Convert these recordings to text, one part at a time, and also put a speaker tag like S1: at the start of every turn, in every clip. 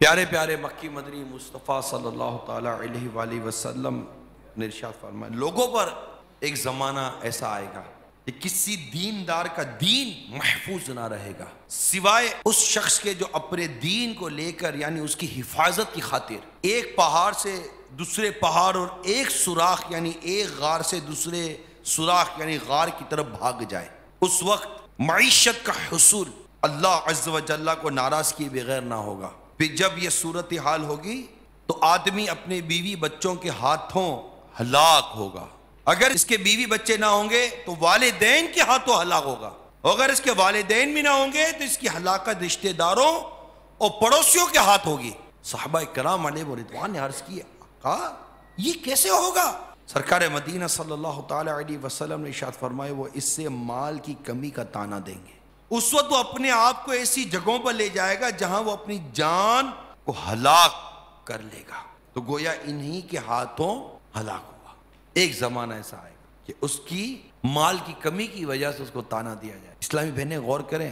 S1: پیارے پیارے مکی مدنی مصطفیٰ صلی اللہ تعالیٰ علیہ وآلہ وسلم نے ارشاد فرمایا، لوگوں پر ایک زمانہ ایسا آئے گا کہ کسی دیندار کا دین محفوظ نہ رہے گا سوائے اس شخص کے جو اپنے دین کو لے کر یعنی اس کی حفاظت کی خاطر ایک پہاڑ سے دوسرے پہاڑ اور ایک سوراخ یعنی ایک غار سے دوسرے سوراخ یعنی غار کی طرف بھاگ جائے۔ اس وقت معیشت کا حصول اللہ عز و جل کو ناراض کیے بغیر نہ ہوگا۔ پھر جب یہ صورتحال ہوگی تو آدمی اپنے بیوی بچوں کے ہاتھوں ہلاک ہوگا۔ اگر اس کے بیوی بچے نہ ہوں گے تو والدین کے ہاتھوں ہلاک ہوگا، اگر اس کے والدین بھی نہ ہوں گے تو اس کی ہلاکت رشتہ داروں اور پڑوسیوں کے ہاتھ ہوگی۔ صحابہ کرام علیہ رضوان نے عرض کیا، کہا یہ کیسے ہوگا؟ سرکار مدینہ صلی اللہ تعالی علیہ وسلم نے ارشاد فرمایا، وہ اس سے مال کی کمی کا تانا دیں گے۔ اس وقت وہ اپنے آپ کو ایسی جگہوں پر لے جائے گا جہاں وہ اپنی جان کو ہلاک کر لے گا، تو گویا انہی کے ہاتھوں ہلاک ہوگا۔ ایک زمانہ ایسا آئے گا کہ اس کی مال کی کمی کی وجہ سے اس کو تانا دیا جائے۔ اسلامی بہنیں غور کریں،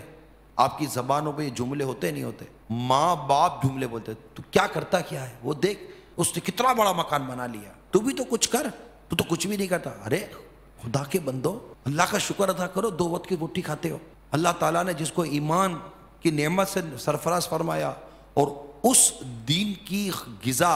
S1: آپ کی زبانوں پہ یہ جملے ہوتے نہیں ہوتے؟ ماں باپ جملے بولتے، تو کیا کرتا کیا ہے، وہ دیکھ اس نے کتنا بڑا مکان بنا لیا، تو بھی تو کچھ کر، تو کچھ بھی نہیں کرتا۔ ارے خدا کے بندو، اللہ کا شکر ادا کرو، 2 وقت کی روٹی کھاتے ہو۔ اللہ تعالیٰ نے جس کو ایمان کی نعمت سے سرفراز فرمایا اور اس دین کی غذا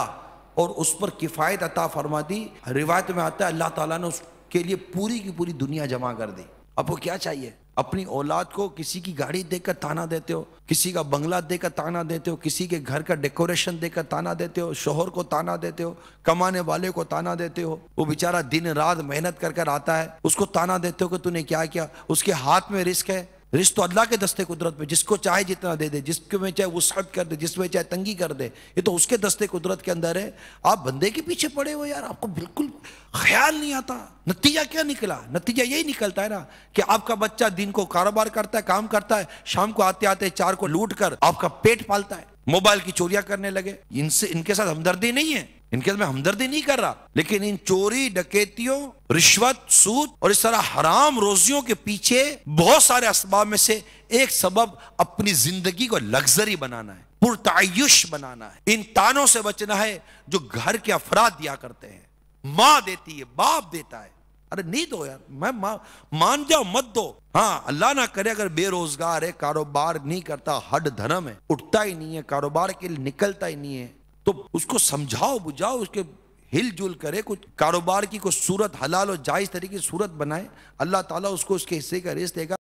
S1: اور اس پر کفایت عطا فرما دی، روایت میں آتا ہے اللہ تعالیٰ نے اس کے لیے پوری کی پوری دنیا جمع کر دی۔ اب وہ کیا چاہیے؟ اپنی اولاد کو کسی کی گاڑی دیکھ کر تانا دیتے ہو، کسی کا بنگلہ دیکھ کر تانا دیتے ہو، کسی کے گھر کا ڈیکوریشن دیکھ کر تانا دیتے ہو، شوہر کو تانا دیتے ہو، کمانے والے کو تانا دیتے ہو، وہ بیچارہ دن رات محنت کر کر آتا ہے، اس کو تانا دیتے ہو کہ تو نے کیا کیا۔ اس کے ہاتھ میں رزق ہے، رزق تو اللہ کے دستے قدرت میں، جس کو چاہے جتنا دے دے، جس میں چاہے وسعت کر دے، جس میں چاہے تنگی کر دے، یہ تو اس کے دستے قدرت کے اندر ہے۔ آپ بندے کے پیچھے پڑے ہو یار، آپ کو بالکل خیال نہیں آتا۔ نتیجہ کیا نکلا؟ نتیجہ یہی نکلتا ہے نا کہ آپ کا بچہ دن کو کاروبار کرتا ہے، کام کرتا ہے، شام کو آتے آتے 4 کو لوٹ کر آپ کا پیٹ پالتا ہے، موبائل کی چوریاں کرنے لگے۔ ان کے ساتھ ہمدردی نہیں ہے، ان کے ساتھ میں ہمدردی نہیں کر رہا، لیکن ان چوری ڈکیتیوں، رشوت، سود اور اس طرح حرام روزیوں کے پیچھے بہت سارے اسباب میں سے ایک سبب اپنی زندگی کو لگژری بنانا ہے، پرتعیش بنانا ہے۔ ان تانوں سے بچنا ہے جو گھر کے افراد دیا کرتے ہیں، ماں دیتی ہے، باپ دیتا ہے۔ ارے نہیں دو یار، میں مان جاؤ مت دو۔ ہاں اللہ نہ کرے اگر بے روزگار ہے، کاروبار نہیں کرتا، ہڈ دھرم ہے، اٹھتا ہی نہیں ہے، کاروبار کے لیے نکلتا ہی نہیں ہے، تو اس کو سمجھاؤ بجھاؤ، اس کے ہل جل کرے، کچھ کاروبار کی کوئی صورت حلال اور جائز طریقے کی صورت بنائے، اللہ تعالیٰ اس کو اس کے حصے کا رزق دے گا۔